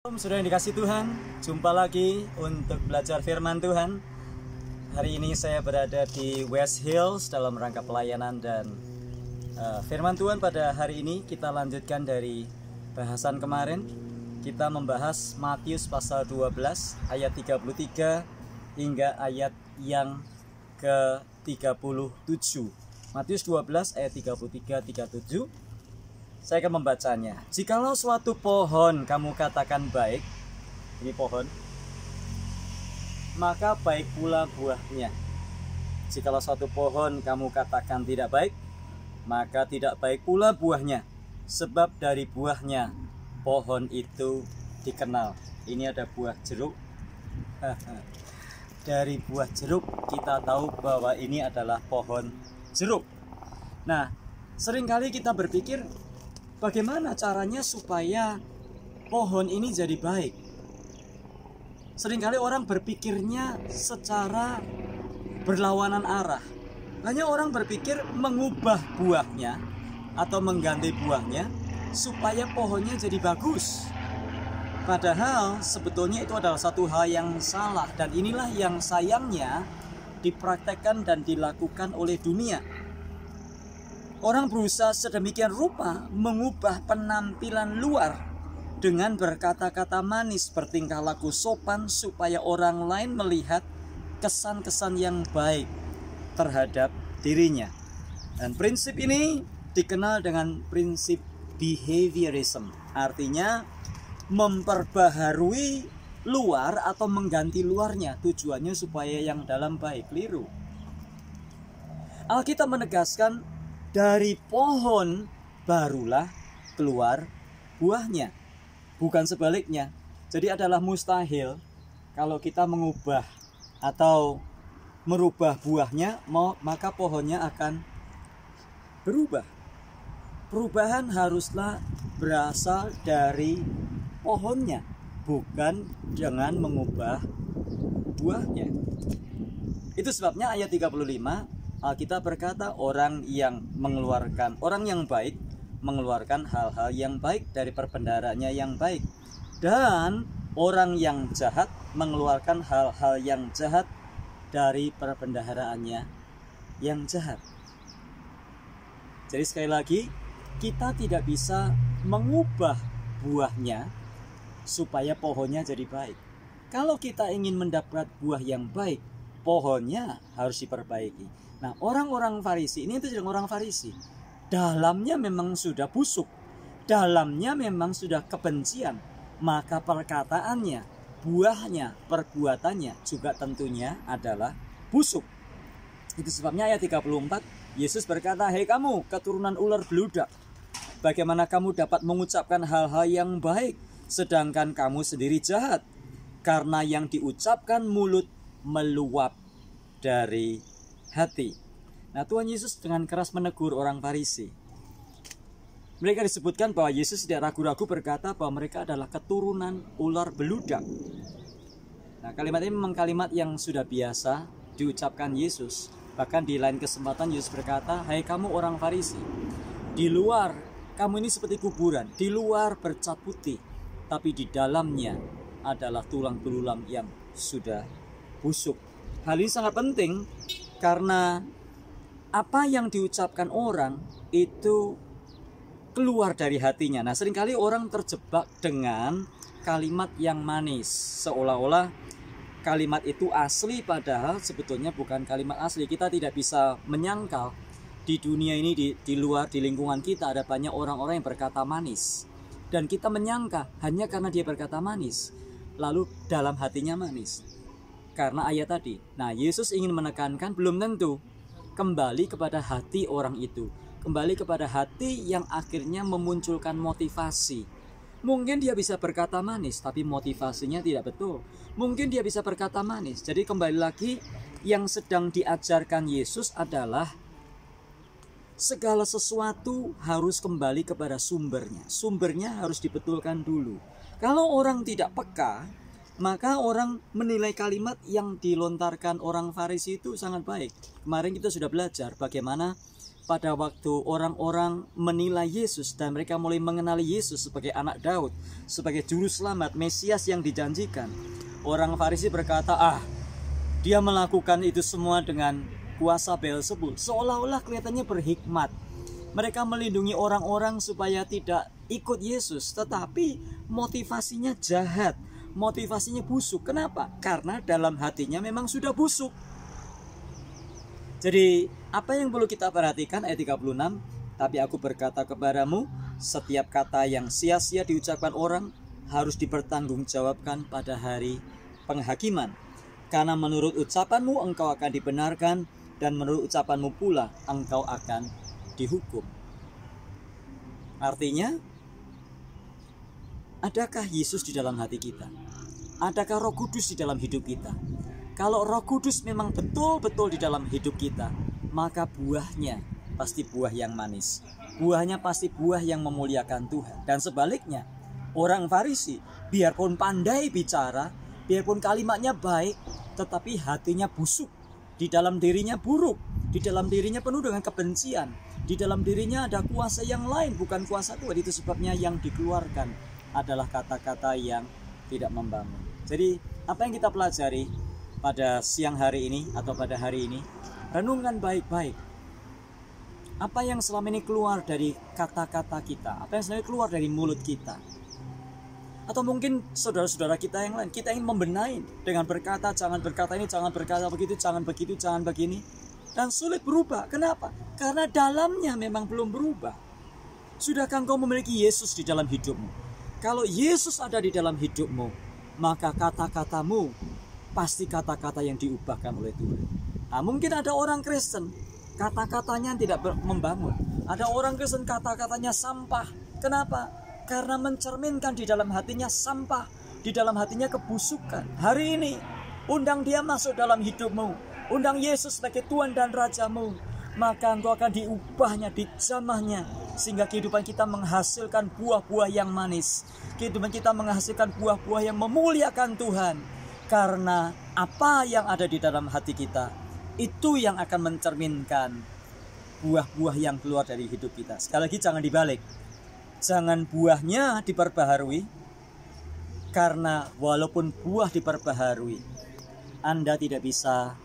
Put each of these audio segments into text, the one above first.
Sudah yang dikasih Tuhan, jumpa lagi untuk belajar firman Tuhan. Hari ini saya berada di West Hills dalam rangka pelayanan dan firman Tuhan pada hari ini kita lanjutkan dari bahasan kemarin. Kita membahas Matius pasal 12 ayat 33 hingga ayat yang ke-37. Matius 12 ayat 33-37. Saya akan membacanya. Jikalau suatu pohon kamu katakan baik, ini pohon, maka baik pula buahnya. Jikalau suatu pohon kamu katakan tidak baik, maka tidak baik pula buahnya. Sebab dari buahnya pohon itu dikenal. Ini ada buah jeruk. Dari buah jeruk kita tahu bahwa ini adalah pohon jeruk. Nah, seringkali kita berpikir, bagaimana caranya supaya pohon ini jadi baik? Seringkali orang berpikirnya secara berlawanan arah. Hanya orang berpikir mengubah buahnya atau mengganti buahnya supaya pohonnya jadi bagus. Padahal sebetulnya itu adalah satu hal yang salah, dan inilah yang sayangnya dipraktekkan dan dilakukan oleh dunia. Orang berusaha sedemikian rupa mengubah penampilan luar dengan berkata-kata manis, bertingkah laku sopan supaya orang lain melihat kesan-kesan yang baik terhadap dirinya. Dan prinsip ini dikenal dengan prinsip behaviorism. Artinya memperbaharui luar atau mengganti luarnya, tujuannya supaya yang dalam baik. Keliru. Alkitab menegaskan, dari pohon barulah keluar buahnya, bukan sebaliknya. Jadi adalah mustahil kalau kita mengubah atau merubah buahnya, maka pohonnya akan berubah. Perubahan haruslah berasal dari pohonnya, bukan dengan mengubah buahnya. Itu sebabnya ayat 35 Alkitab berkata, orang yang baik mengeluarkan hal-hal yang baik dari perbendaharanya yang baik, dan orang yang jahat mengeluarkan hal-hal yang jahat dari perbendaharaannya yang jahat. Jadi sekali lagi, kita tidak bisa mengubah buahnya supaya pohonnya jadi baik. Kalau kita ingin mendapat buah yang baik, pohonnya harus diperbaiki. Nah, orang-orang Farisi ini itu sedang orang Farisi. Dalamnya memang sudah busuk, dalamnya memang sudah kebencian, maka perkataannya, buahnya, perbuatannya juga tentunya adalah busuk. Itu sebabnya ayat 34 Yesus berkata, "Hei kamu keturunan ular beludak, bagaimana kamu dapat mengucapkan hal-hal yang baik sedangkan kamu sendiri jahat? Karena yang diucapkan mulut meluap dari hati." Nah, Tuhan Yesus dengan keras menegur orang Farisi. Mereka disebutkan bahwa Yesus tidak ragu-ragu berkata bahwa mereka adalah keturunan ular beludak. Nah, kalimat ini memang kalimat yang sudah biasa diucapkan Yesus. Bahkan di lain kesempatan Yesus berkata, "Hai kamu orang Farisi, di luar kamu ini seperti kuburan, di luar bercat putih, tapi di dalamnya adalah tulang belulang yang sudah busuk." Hal ini sangat penting karena apa yang diucapkan orang itu keluar dari hatinya. Nah, seringkali orang terjebak dengan kalimat yang manis, seolah-olah kalimat itu asli, padahal sebetulnya bukan kalimat asli. Kita tidak bisa menyangkal di dunia ini, di luar, di lingkungan kita ada banyak orang-orang yang berkata manis, dan kita menyangka hanya karena dia berkata manis, lalu dalam hatinya manis. Karena ayat tadi. Nah, Yesus ingin menekankan belum tentu. Kembali kepada hati orang itu. Kembali kepada hati yang akhirnya memunculkan motivasi. Mungkin dia bisa berkata manis, tapi motivasinya tidak betul. Mungkin dia bisa berkata manis. Jadi kembali lagi, yang sedang diajarkan Yesus adalah segala sesuatu harus kembali kepada sumbernya. Sumbernya harus dibetulkan dulu. Kalau orang tidak peka, maka orang menilai kalimat yang dilontarkan orang Farisi itu sangat baik. Kemarin kita sudah belajar bagaimana pada waktu orang-orang menilai Yesus dan mereka mulai mengenali Yesus sebagai anak Daud, sebagai juru selamat, Mesias yang dijanjikan. Orang Farisi berkata, dia melakukan itu semua dengan kuasa Beelzebul. Seolah-olah kelihatannya berhikmat. Mereka melindungi orang-orang supaya tidak ikut Yesus, tetapi motivasinya jahat, motivasinya busuk. Kenapa? Karena dalam hatinya memang sudah busuk. Jadi apa yang perlu kita perhatikan ayat 36, tapi aku berkata kepadamu, setiap kata yang sia-sia diucapkan orang harus dipertanggungjawabkan pada hari penghakiman. Karena menurut ucapanmu engkau akan dibenarkan, dan menurut ucapanmu pula engkau akan dihukum. Artinya, adakah Yesus di dalam hati kita? Adakah Roh Kudus di dalam hidup kita? Kalau Roh Kudus memang betul-betul di dalam hidup kita, maka buahnya pasti buah yang manis. Buahnya pasti buah yang memuliakan Tuhan. Dan sebaliknya, orang Farisi biarpun pandai bicara, biarpun kalimatnya baik, tetapi hatinya busuk, di dalam dirinya buruk, di dalam dirinya penuh dengan kebencian, di dalam dirinya ada kuasa yang lain, bukan kuasa Tuhan. Itu sebabnya yang dikeluarkan adalah kata-kata yang tidak membangun. Jadi apa yang kita pelajari pada siang hari ini atau pada hari ini, renungkan baik-baik. Apa yang selama ini keluar dari kata-kata kita, apa yang selama ini keluar dari mulut kita. Atau mungkin saudara-saudara kita yang lain, kita ingin membenahi dengan berkata, jangan berkata ini, jangan berkata begitu, jangan begitu, jangan begini. Dan sulit berubah. Kenapa? Karena dalamnya memang belum berubah. Sudahkah engkau memiliki Yesus di dalam hidupmu? Kalau Yesus ada di dalam hidupmu, maka kata-katamu pasti kata-kata yang diubahkan oleh Tuhan. Nah, mungkin ada orang Kristen, kata-katanya tidak membangun. Ada orang Kristen, kata-katanya sampah. Kenapa? Karena mencerminkan di dalam hatinya sampah, di dalam hatinya kebusukan. Hari ini, undang dia masuk dalam hidupmu. Undang Yesus sebagai Tuhan dan Rajamu. Maka engkau akan diubahnya, dijamahnya, sehingga kehidupan kita menghasilkan buah-buah yang manis. Kehidupan kita menghasilkan buah-buah yang memuliakan Tuhan. Karena apa yang ada di dalam hati kita, itu yang akan mencerminkan buah-buah yang keluar dari hidup kita. Sekali lagi jangan dibalik. Jangan buahnya diperbaharui. Karena walaupun buah diperbaharui, Anda tidak bisa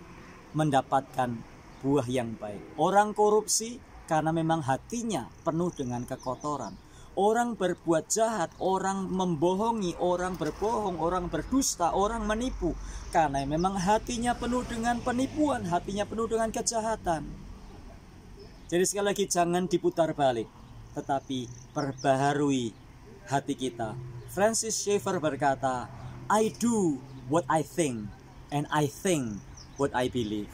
mendapatkan buah yang baik. Orang korupsi karena memang hatinya penuh dengan kekotoran. Orang berbuat jahat, orang membohongi, orang berbohong, orang berdusta, orang menipu. Karena memang hatinya penuh dengan penipuan, hatinya penuh dengan kejahatan. Jadi sekali lagi jangan diputar balik, tetapi perbaharui hati kita. Francis Schaeffer berkata, I do what I think, and I think what I believe.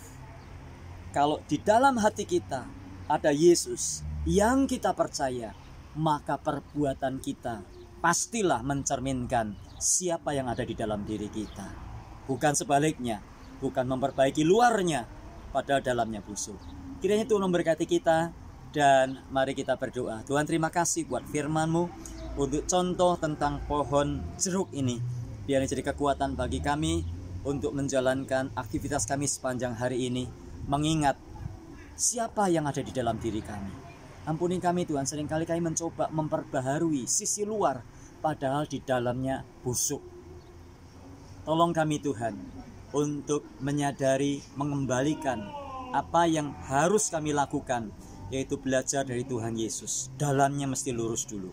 Kalau di dalam hati kita ada Yesus yang kita percaya, maka perbuatan kita pastilah mencerminkan siapa yang ada di dalam diri kita. Bukan sebaliknya, bukan memperbaiki luarnya, padahal dalamnya busuk. Kiranya Tuhan memberkati kita, dan mari kita berdoa. Tuhan, terima kasih buat firman-Mu, untuk contoh tentang pohon jeruk ini. Biar jadi kekuatan bagi kami untuk menjalankan aktivitas kami sepanjang hari ini, mengingat siapa yang ada di dalam diri kami. Ampuni kami Tuhan, seringkali kami mencoba memperbaharui sisi luar, padahal di dalamnya busuk. Tolong kami Tuhan, untuk menyadari, mengembalikan apa yang harus kami lakukan, yaitu belajar dari Tuhan Yesus. Dalamnya mesti lurus dulu.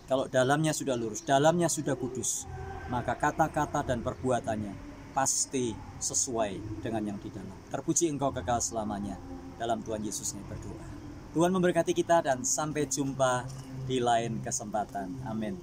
Kalau dalamnya sudah lurus, dalamnya sudah kudus, maka kata-kata dan perbuatannya pasti sesuai dengan yang di dalam. Terpuji Engkau kekal selamanya. Dalam Tuhan Yesus kami berdoa. Tuhan memberkati kita dan sampai jumpa di lain kesempatan. Amin.